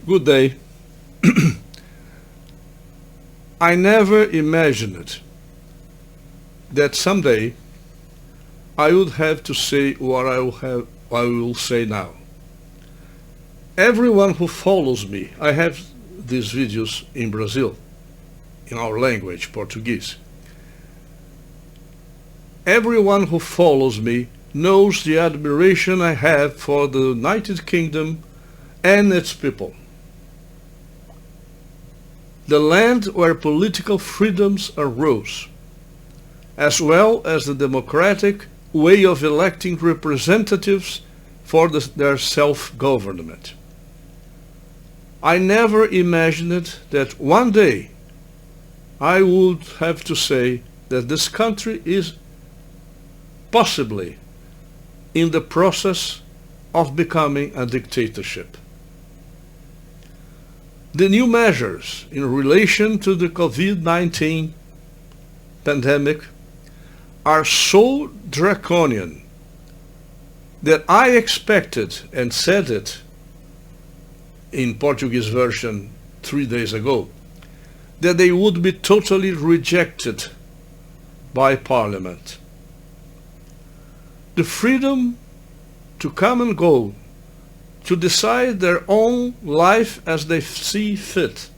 Good day. I never imagined that someday I would have to say what I will say now. Everyone who follows me, I have these videos in Brazil, in our language, Portuguese. Everyone who follows me knows the admiration I have for the United Kingdom and its people. The land where political freedoms arose, as well as the democratic way of electing representatives for their self-government. I never imagined that one day I would have to say that this country is possibly in the process of becoming a dictatorship. The new measures in relation to the COVID-19 pandemic are so draconian that I expected and said it in Portuguese version 3 days ago, that they would be totally rejected by Parliament. The freedom to come and go, to decide their own life as they see fit,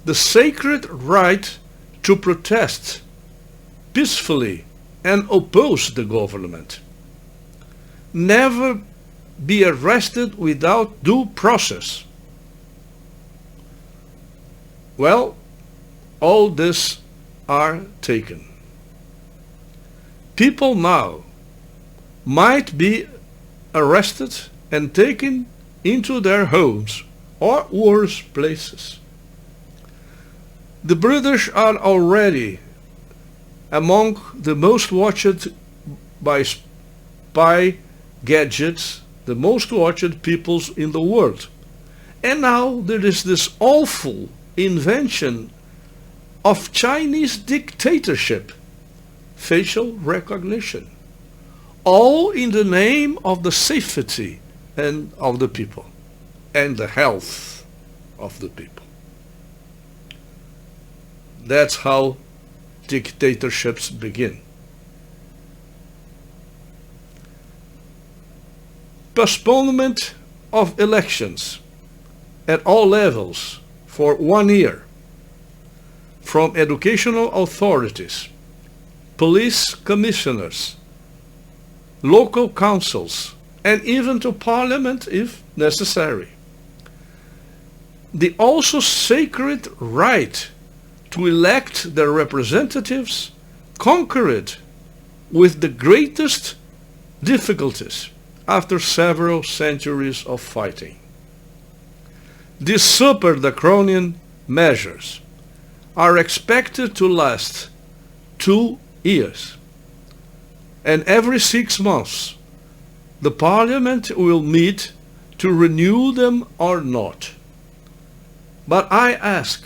the sacred right to protest peacefully and oppose the government, never be arrested without due process. Well, all this are taken. People now might be arrested and taken into their homes or worse places. The British are already among the most watched by spy gadgets, the most watched peoples in the world. And now there is this awful invention of Chinese dictatorship, facial recognition, all in the name of the safety and of the people and the health of the people. That's how dictatorships begin. Postponement of elections at all levels for 1 year, from educational authorities, police commissioners, local councils, and even to Parliament if necessary. The also sacred right to elect their representatives conquered with the greatest difficulties after several centuries of fighting. These super draconian measures are expected to last 2 years, and every 6 months the Parliament will meet to renew them or not. But I ask,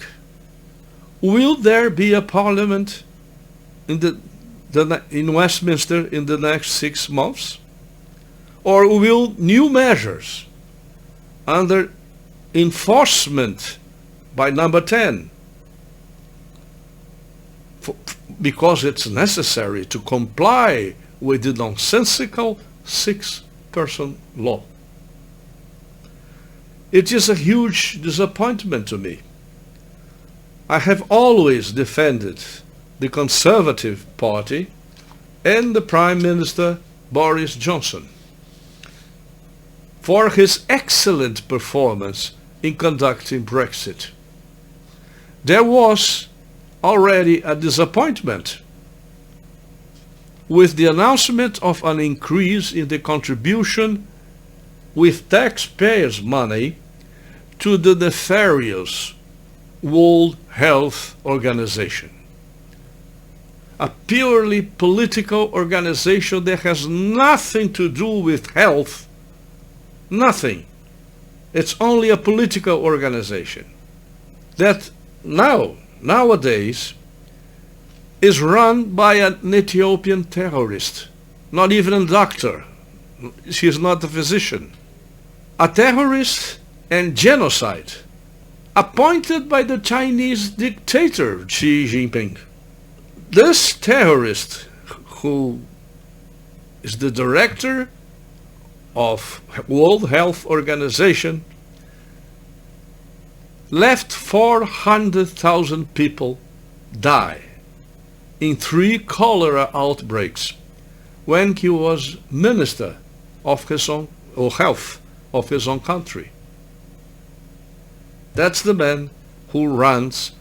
will there be a Parliament in Westminster in the next 6 months? Or will new measures under enforcement by number 10, because it's necessary to comply with the nonsensical 6-person law? It is a huge disappointment to me. I have always defended the Conservative Party and the Prime Minister Boris Johnson for his excellent performance in conducting Brexit. There was already a disappointment with the announcement of an increase in the contribution with taxpayers' money to the nefarious World Health Organization, a purely political organization that has nothing to do with health. Nothing. It's only a political organization that nowadays is run by an Ethiopian terrorist, not even a doctor. She is not a physician. A terrorist and genocide appointed by the Chinese dictator Xi Jinping. This terrorist, who is the director of World Health Organization, left 400,000 people die in 3 cholera outbreaks when he was minister of his own or health of his own country. That's the man who runs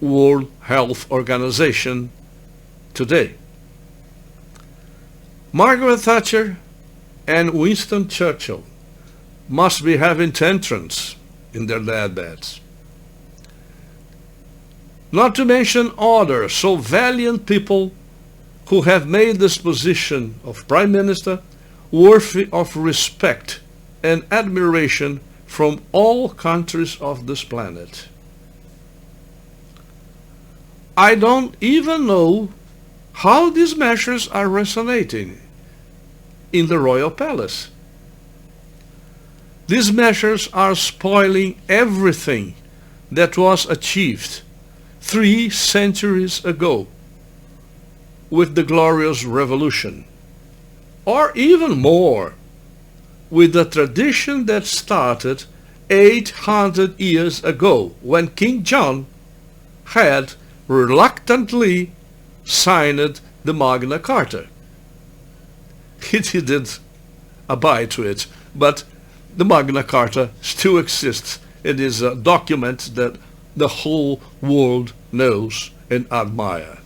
World Health Organization today. Margaret Thatcher and Winston Churchill must be having tantrums in their deathbeds. Not to mention other so valiant people who have made this position of Prime Minister worthy of respect and admiration from all countries of this planet. I don't even know how these measures are resonating in the royal palace. These measures are spoiling everything that was achieved 3 centuries ago with the Glorious Revolution, or even more, with the tradition that started 800 years ago when King John had reluctantly signed the Magna Carta. He didn't abide to it, but the Magna Carta still exists. It is a document that the whole world knows and admires.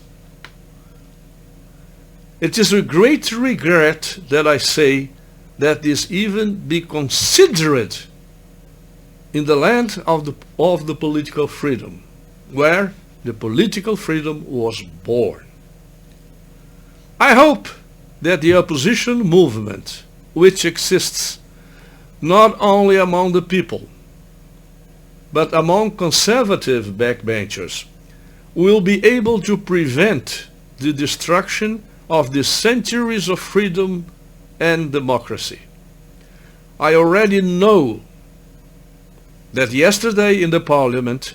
It is with great regret that I say that this even be considered in the land of the political freedom, where the political freedom was born. I hope that the opposition movement, which exists not only among the people, but among conservative backbenchers, will be able to prevent the destruction of the centuries of freedom and democracy. I already know that yesterday in the Parliament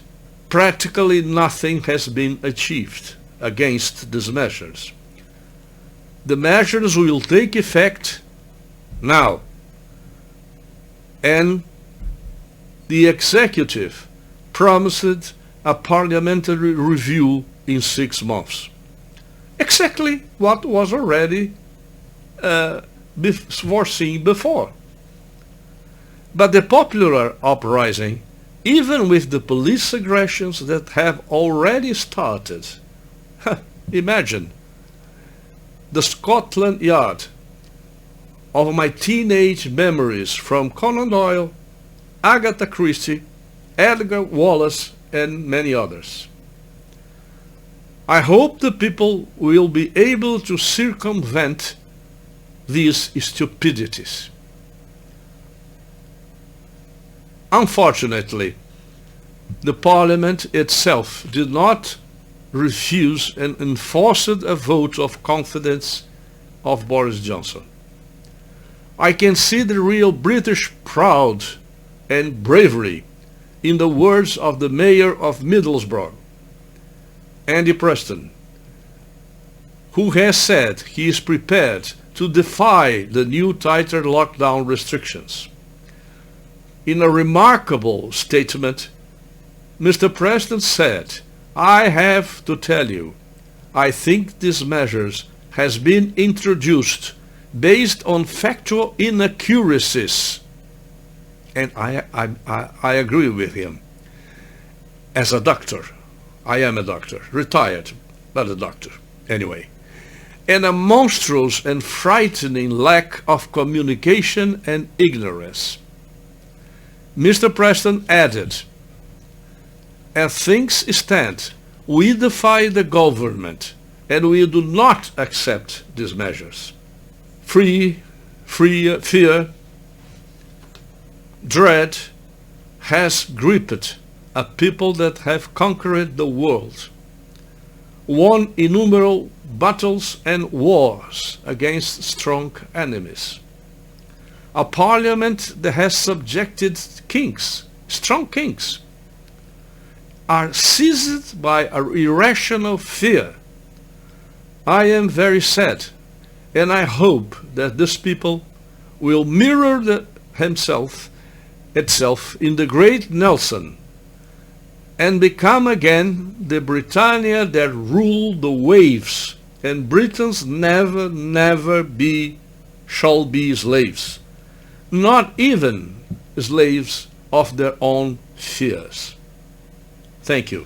practically nothing has been achieved against these measures. The measures will take effect now, and the executive promised a parliamentary review in 6 months. Exactly what was already foreseen before. But the popular uprising, even with the police aggressions that have already started, imagine the Scotland Yard of my teenage memories from Conan Doyle, Agatha Christie, Edgar Wallace, and many others. I hope the people will be able to circumvent these stupidities. Unfortunately, the Parliament itself did not refuse and enforced a vote of confidence of Boris Johnson. I can see the real British pride and bravery in the words of the Mayor of Middlesbrough, Andy Preston, who has said he is prepared to defy the new tighter lockdown restrictions. In a remarkable statement, Mr. Preston said, "I have to tell you, I think these measures has been introduced based on factual inaccuracies." And I agree with him. As a doctor, I am a doctor, retired, but a doctor anyway. And a monstrous and frightening lack of communication and ignorance. Mr. Preston added, "As things stand, we defy the government and we do not accept these measures. Fear, dread has gripped a people that have conquered the world, won innumerable battles and wars against strong enemies. a parliament that has subjected kings, strong kings, are seized by an irrational fear. I am very sad, and I hope that this people will mirror itself in the great Nelson, and become again the Britannia that ruled the waves, and Britons never, never shall be slaves, not even slaves of their own fears. Thank you.